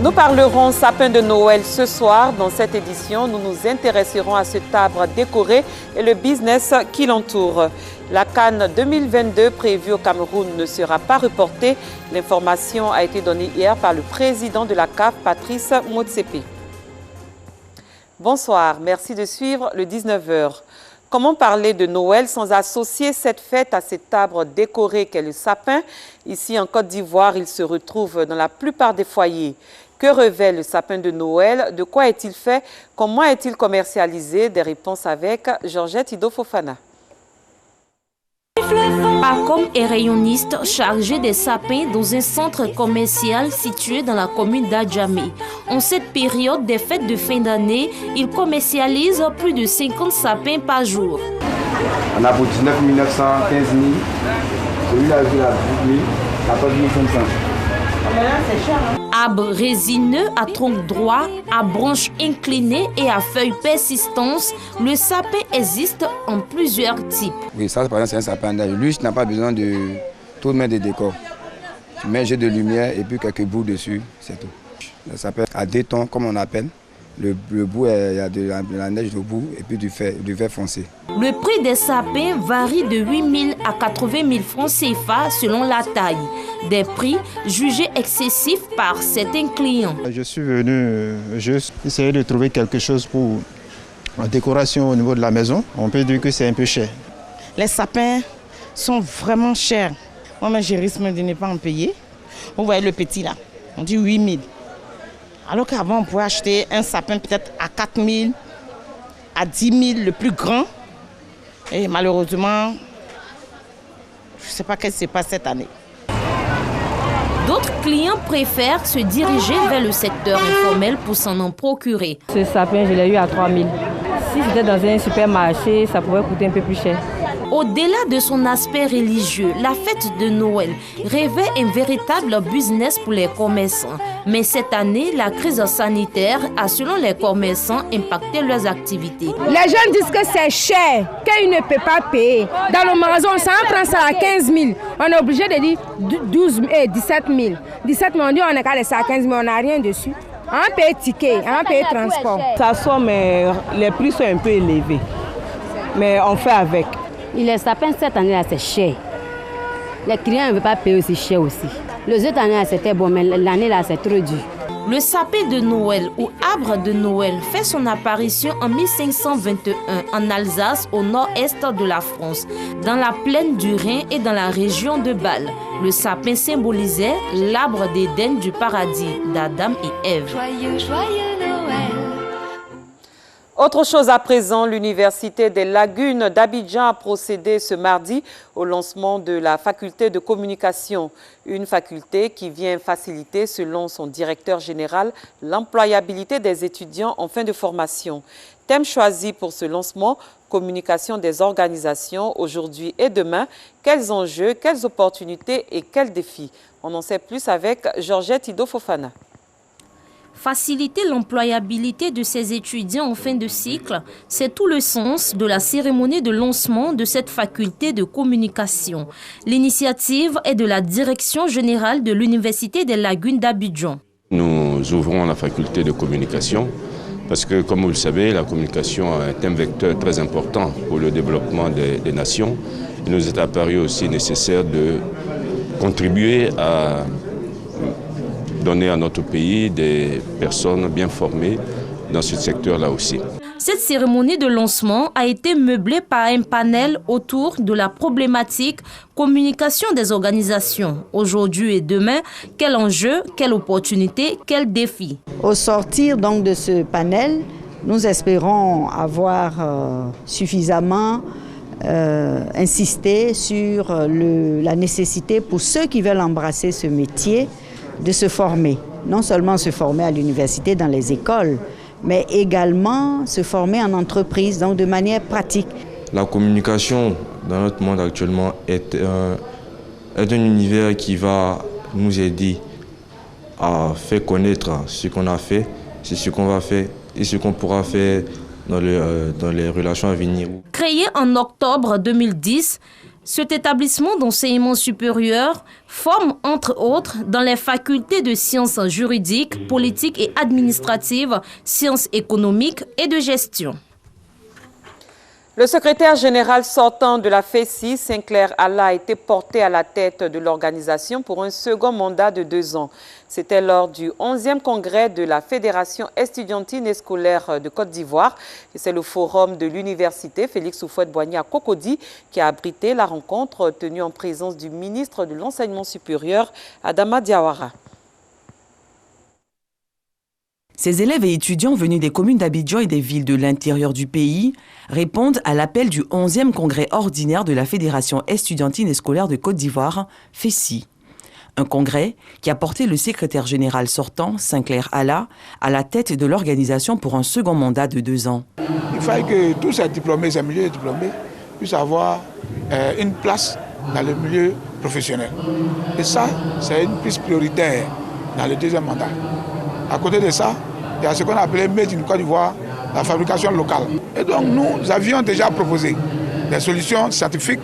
Nous parlerons sapin de Noël ce soir. Dans cette édition, nous nous intéresserons à cet arbre décoré et le business qui l'entoure. La Cannes 2022 prévue au Cameroun ne sera pas reportée. L'information a été donnée hier par le président de la CAF, Patrice Motsepe. Bonsoir, merci de suivre le 19h. Comment parler de Noël sans associer cette fête à cet arbre décoré qu'est le sapin? Ici en Côte d'Ivoire, il se retrouve dans la plupart des foyers. Que révèle le sapin de Noël? De quoi est-il fait? Comment est-il commercialisé? Des réponses avec Georgette Ido-Fofana. Pacom est rayonniste chargé des sapins dans un centre commercial situé dans la commune d'Adjamé. En cette période des fêtes de fin d'année, il commercialise plus de 50 sapins par jour. On a pour 19 900, 15 000, celui-là, il a 10 000, 14 500. Arbre résineux à tronc droit, à branches inclinées et à feuilles persistantes, le sapin existe en plusieurs types. Oui, ça par exemple c'est un sapin d'âge. Lui, tu n'as pas besoin de tout mettre des décors. Tu mets un jet de lumière et puis quelques bouts dessus, c'est tout. Le sapin à deux tons, comme on appelle. Le bout, il y a de la neige au bout et puis du verre foncé. Le prix des sapins varie de 8 000 à 80 000 francs CFA selon la taille. Des prix jugés excessifs par certains clients. Je suis venu juste essayer de trouver quelque chose pour la décoration au niveau de la maison. On peut dire que c'est un peu cher. Les sapins sont vraiment chers. Moi, je risque de ne pas en payer. Vous voyez le petit là, on dit 8 000. Alors qu'avant, on pouvait acheter un sapin peut-être à 4 000, à 10 000, le plus grand. Et malheureusement, je ne sais pas ce qui se passe cette année. D'autres clients préfèrent se diriger vers le secteur informel pour s'en en procurer. Ce sapin, je l'ai eu à 3 000. Si c'était dans un supermarché, ça pourrait coûter un peu plus cher. Au-delà de son aspect religieux, la fête de Noël révèle un véritable business pour les commerçants. Mais cette année, la crise sanitaire a, selon les commerçants, impacté leurs activités. Les gens disent que c'est cher, qu'ils ne peuvent pas payer. Dans le magasin, ça en prend ça à 15 000. On est obligé de dire 17 000. 17 000, on dit on est qu'à laisser à 15 000, on n'a rien dessus. On paye ticket, on paye transport. Ça sort, mais les prix sont un peu élevés. Mais on fait avec. Les sapins cette année-là, c'est cher. Les clients ne veulent pas payer aussi cher aussi. Les autres années, c'était bon, mais l'année-là, c'est trop dur. Le sapin de Noël ou arbre de Noël fait son apparition en 1521 en Alsace, au nord-est de la France, dans la plaine du Rhin et dans la région de Bâle. Le sapin symbolisait l'arbre d'Éden du paradis d'Adam et Ève. Joyeux, joyeux Noël. Autre chose à présent, l'Université des Lagunes d'Abidjan a procédé ce mardi au lancement de la faculté de communication. Une faculté qui vient faciliter, selon son directeur général, l'employabilité des étudiants en fin de formation. Thème choisi pour ce lancement, communication des organisations aujourd'hui et demain. Quels enjeux, quelles opportunités et quels défis? On en sait plus avec Georgette Ido-Fofana. Faciliter l'employabilité de ces étudiants en fin de cycle, c'est tout le sens de la cérémonie de lancement de cette faculté de communication. L'initiative est de la Direction générale de l'Université des Lagunes d'Abidjan. Nous ouvrons la faculté de communication parce que, comme vous le savez, la communication est un vecteur très important pour le développement des nations. Il nous est apparu aussi nécessaire de contribuer à donner à notre pays des personnes bien formées dans ce secteur-là aussi. Cette cérémonie de lancement a été meublée par un panel autour de la problématique communication des organisations. Aujourd'hui et demain, quel enjeu, quelle opportunité, quel défi? Au sortir donc de ce panel, nous espérons avoir suffisamment insisté sur la nécessité pour ceux qui veulent embrasser ce métier de se former. Non seulement se former à l'université, dans les écoles, mais également se former en entreprise, donc de manière pratique. La communication dans notre monde actuellement est un univers qui va nous aider à faire connaître ce qu'on a fait, ce qu'on va faire et ce qu'on pourra faire dans les relations à venir. Créée en octobre 2010, Cet établissement d'enseignement supérieur forme entre autres dans les facultés de sciences juridiques, politiques et administratives, sciences économiques et de gestion. Le secrétaire général sortant de la FESI, Sinclair Allah, a été porté à la tête de l'organisation pour un second mandat de 2 ans. C'était lors du 11e congrès de la Fédération estudiantine et scolaire de Côte d'Ivoire. C'est le forum de l'université Félix Houphouët-Boigny à Cocody qui a abrité la rencontre tenue en présence du ministre de l'Enseignement supérieur, Adama Diawara. Ces élèves et étudiants venus des communes d'Abidjan et des villes de l'intérieur du pays répondent à l'appel du 11e congrès ordinaire de la Fédération estudiantine et scolaire de Côte d'Ivoire, FESI. Un congrès qui a porté le secrétaire général sortant, Sinclair Allah, à la tête de l'organisation pour un second mandat de 2 ans. Il fallait que tous ces diplômés, ces milieux diplômés, puissent avoir une place dans le milieu professionnel. Et ça, c'est une piste prioritaire dans le 2e mandat. À côté de ça, il y a ce qu'on appelait Made in Côte d'Ivoire, la fabrication locale. Et donc nous avions déjà proposé des solutions scientifiques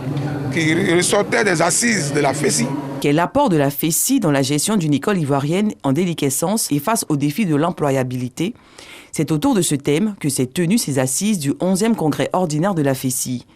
qui ressortaient des assises de la FESI. Quel apport de la FESI dans la gestion d'une école ivoirienne en déliquescence et face aux défis de l'employabilité? C'est autour de ce thème que s'est tenues ces assises du 11e congrès ordinaire de la FESI.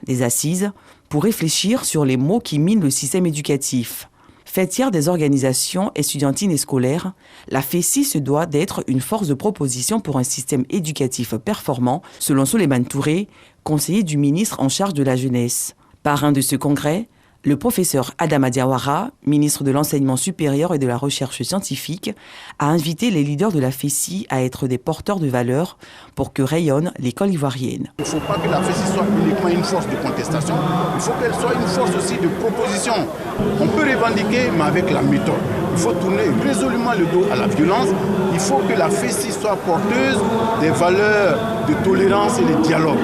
Des assises pour réfléchir sur les maux qui minent le système éducatif. Fêtière des organisations estudiantines et scolaires, la FESI se doit d'être une force de proposition pour un système éducatif performant, selon Souleymane Touré, conseiller du ministre en charge de la jeunesse. Parrain de ce congrès, le professeur Adama Diawara, ministre de l'Enseignement supérieur et de la Recherche scientifique, a invité les leaders de la FESI à être des porteurs de valeurs pour que rayonne l'école ivoirienne. Il ne faut pas que la FESI soit uniquement une force de contestation, il faut qu'elle soit une force aussi de proposition. On peut revendiquer, mais avec la méthode. Il faut tourner résolument le dos à la violence. Il faut que la FESI soit porteuse des valeurs de tolérance et de dialogue.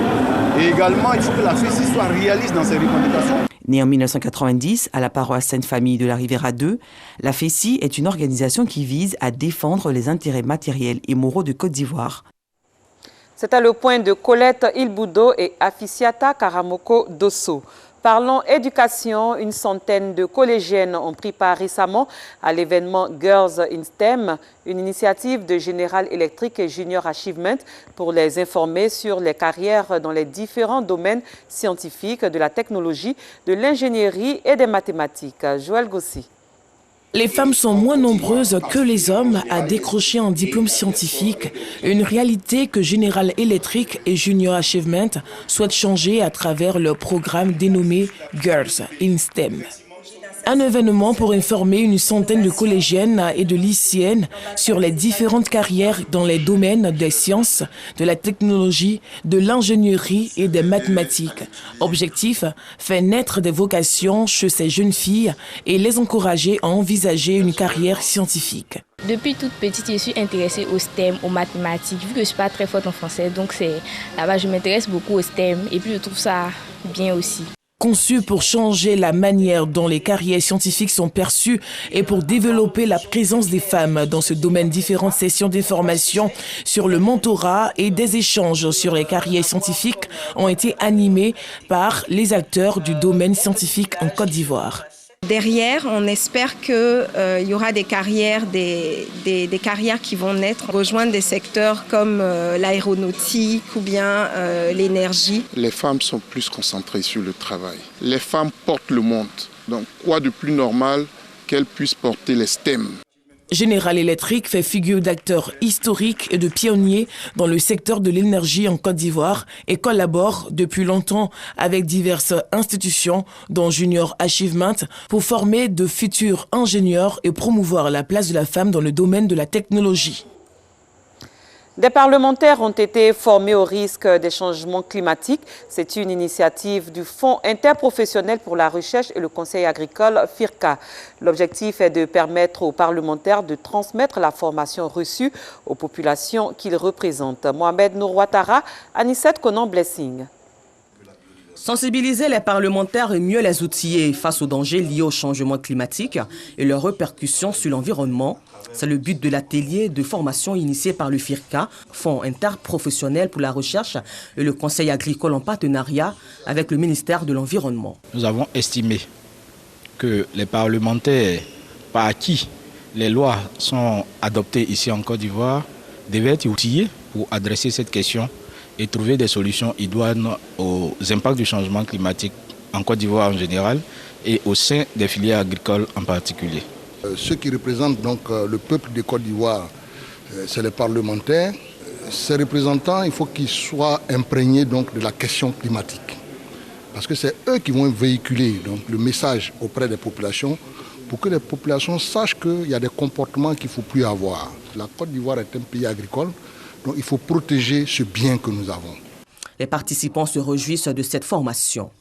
Et également, il faut que la FESI soit réaliste dans ses revendications. Née en 1990 à la paroisse Sainte-Famille de la Riviera 2, la FESI est une organisation qui vise à défendre les intérêts matériels et moraux de Côte d'Ivoire. C'était le point de Colette Ilboudo et Afficiata Karamoko Dosso. Parlons éducation, une centaine de collégiennes ont pris part récemment à l'événement Girls in STEM, une initiative de General Electric et Junior Achievement pour les informer sur les carrières dans les différents domaines scientifiques, de la technologie, de l'ingénierie et des mathématiques. Joël Gossi. Les femmes sont moins nombreuses que les hommes à décrocher un diplôme scientifique, une réalité que General Electric et Junior Achievement souhaitent changer à travers leur programme dénommé Girls in STEM. Un événement pour informer une centaine de collégiennes et de lycéennes sur les différentes carrières dans les domaines des sciences, de la technologie, de l'ingénierie et des mathématiques. Objectif, faire naître des vocations chez ces jeunes filles et les encourager à envisager une carrière scientifique. Depuis toute petite, je suis intéressée au STEM, aux mathématiques. Vu que je ne suis pas très forte en français, donc là-bas je m'intéresse beaucoup au STEM et puis je trouve ça bien aussi. Conçu pour changer la manière dont les carrières scientifiques sont perçues et pour développer la présence des femmes dans ce domaine, différentes sessions d'information sur le mentorat et des échanges sur les carrières scientifiques ont été animées par les acteurs du domaine scientifique en Côte d'Ivoire. Derrière, on espère qu'il y aura des carrières, des carrières qui vont naître, rejoindre des secteurs comme l'aéronautique ou bien l'énergie. Les femmes sont plus concentrées sur le travail. Les femmes portent le monde. Donc, quoi de plus normal qu'elles puissent porter les STEM? General Electric fait figure d'acteur historique et de pionnier dans le secteur de l'énergie en Côte d'Ivoire et collabore depuis longtemps avec diverses institutions, dont Junior Achievement, pour former de futurs ingénieurs et promouvoir la place de la femme dans le domaine de la technologie. Des parlementaires ont été formés au risque des changements climatiques. C'est une initiative du Fonds interprofessionnel pour la recherche et le conseil agricole FIRCA. L'objectif est de permettre aux parlementaires de transmettre la formation reçue aux populations qu'ils représentent. Mohamed Nourouatara, Anissette Conan-Blessing. Sensibiliser les parlementaires et mieux les outiller face aux dangers liés au changement climatique et leurs répercussions sur l'environnement, C'est le but de l'atelier de formation initié par le FIRCA, Fonds interprofessionnel pour la recherche, et le Conseil agricole en partenariat avec le ministère de l'Environnement. Nous avons estimé que les parlementaires par qui les lois sont adoptées ici en Côte d'Ivoire devaient être outillés pour adresser cette question et trouver des solutions idoines aux impacts du changement climatique en Côte d'Ivoire en général et au sein des filières agricoles en particulier. Ceux qui représentent donc le peuple de Côte d'Ivoire, c'est les parlementaires. Ces représentants, il faut qu'ils soient imprégnés donc de la question climatique. Parce que c'est eux qui vont véhiculer donc, le message auprès des populations pour que les populations sachent qu'il y a des comportements qu'il ne faut plus avoir. La Côte d'Ivoire est un pays agricole, donc il faut protéger ce bien que nous avons. Les participants se réjouissent de cette formation.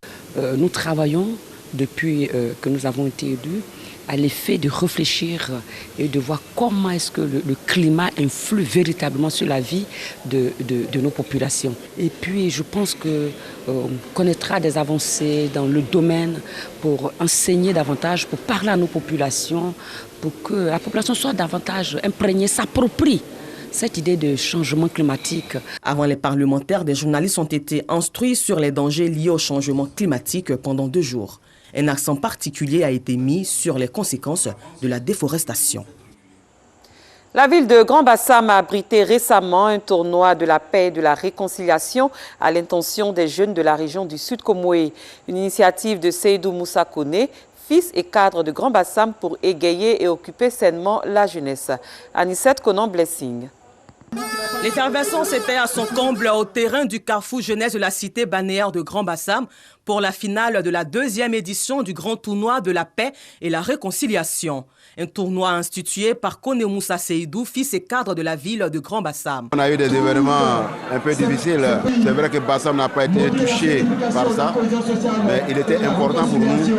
Nous travaillons depuis que nous avons été élus à l'effet de réfléchir et de voir comment est-ce que le climat influe véritablement sur la vie de nos populations. Et puis je pense qu'on connaîtra des avancées dans le domaine pour enseigner davantage, pour parler à nos populations, pour que la population soit davantage imprégnée, s'approprie cette idée de changement climatique. Avant les parlementaires, des journalistes ont été instruits sur les dangers liés au changement climatique pendant 2 jours. Un accent particulier a été mis sur les conséquences de la déforestation. La ville de Grand-Bassam a abrité récemment un tournoi de la paix et de la réconciliation à l'intention des jeunes de la région du Sud Comoé. Une initiative de Seydou Moussa Kone, fils et cadre de Grand-Bassam, pour égayer et occuper sainement la jeunesse. Anicette Conan Blessing. L'effervescence était à son comble au terrain du carrefour jeunesse de la cité balnéaire de Grand-Bassam pour la finale de la 2e édition du grand tournoi de la paix et la réconciliation. Un tournoi institué par Kone Moussa Seydou, fils et cadre de la ville de Grand-Bassam. On a eu des événements un peu difficiles. C'est vrai que Bassam n'a pas été touché par ça, mais il était important pour nous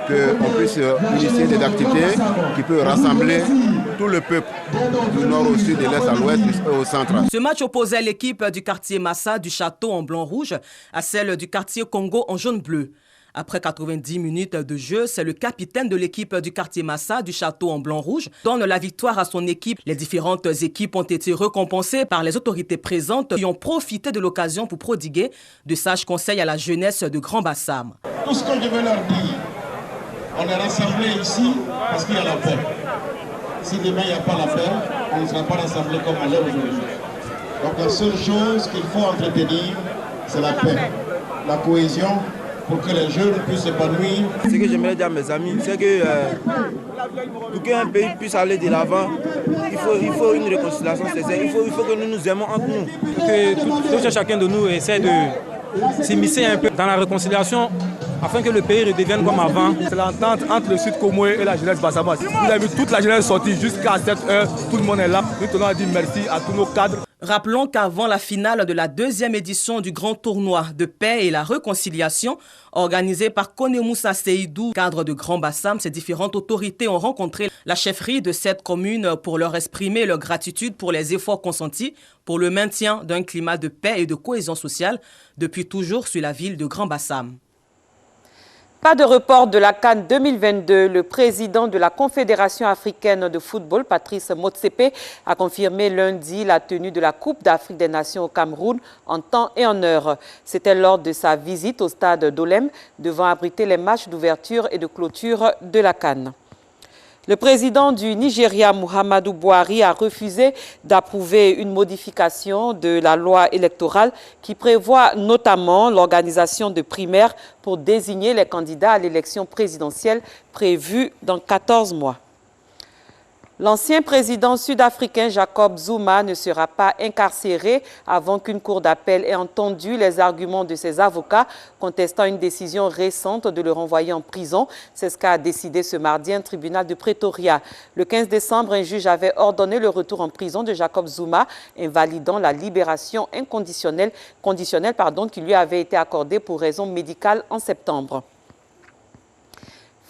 qu'on puisse initier des activités qui peuvent rassembler tout le peuple du nord au sud, de l'est à l'ouest et au centre. Ce match opposait l'équipe du quartier Massa du Château en blanc-rouge à celle du quartier Congo en jaune-bleu. Après 90 minutes de jeu, c'est le capitaine de l'équipe du quartier Massa du Château en blanc-rouge donne la victoire à son équipe. Les différentes équipes ont été récompensées par les autorités présentes qui ont profité de l'occasion pour prodiguer de sages conseils à la jeunesse de Grand-Bassam. Tout ce que je veux leur dire, on est rassemblés ici parce qu'il y a la paix. Si demain il n'y a pas la paix, on ne sera pas rassemblés comme on l'est aujourd'hui. Donc la seule chose qu'il faut entretenir, c'est la paix, la cohésion, pour que les jeunes puissent s'épanouir. Ce que j'aimerais dire à mes amis, c'est que pour qu'un pays puisse aller de l'avant, il faut une réconciliation sincère. Il faut que nous nous aimons entre nous. Que tout chacun de nous essaie de s'immiscer un peu dans la réconciliation afin que le pays redevienne comme avant. C'est l'entente entre le Sud Comoé et la jeunesse bassamoise. Vous avez vu toute la jeunesse sortie jusqu'à cette heure, tout le monde est là. Nous tenons à dire merci à tous nos cadres. Rappelons qu'avant la finale de la 2e édition du grand tournoi de paix et la réconciliation, organisé par Kone Moussa Seydou, cadre de Grand-Bassam, ces différentes autorités ont rencontré la chefferie de cette commune pour leur exprimer leur gratitude pour les efforts consentis pour le maintien d'un climat de paix et de cohésion sociale depuis toujours sur la ville de Grand-Bassam. Pas de report de la CAN 2022. Le président de la Confédération africaine de football, Patrice Motsepe, a confirmé lundi la tenue de la Coupe d'Afrique des Nations au Cameroun en temps et en heure. C'était lors de sa visite au stade d'Olem, devant abriter les matchs d'ouverture et de clôture de la CAN. Le président du Nigeria, Muhammadu Buhari, a refusé d'approuver une modification de la loi électorale qui prévoit notamment l'organisation de primaires pour désigner les candidats à l'élection présidentielle prévue dans 14 mois. L'ancien président sud-africain Jacob Zuma ne sera pas incarcéré avant qu'une cour d'appel ait entendu les arguments de ses avocats contestant une décision récente de le renvoyer en prison. C'est ce qu'a décidé ce mardi un tribunal de Pretoria. Le 15 décembre, un juge avait ordonné le retour en prison de Jacob Zuma, invalidant la libération conditionnelle qui lui avait été accordée pour raison médicale en septembre.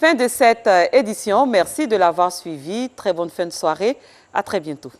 Fin de cette édition. Merci de l'avoir suivi. Très bonne fin de soirée. À très bientôt.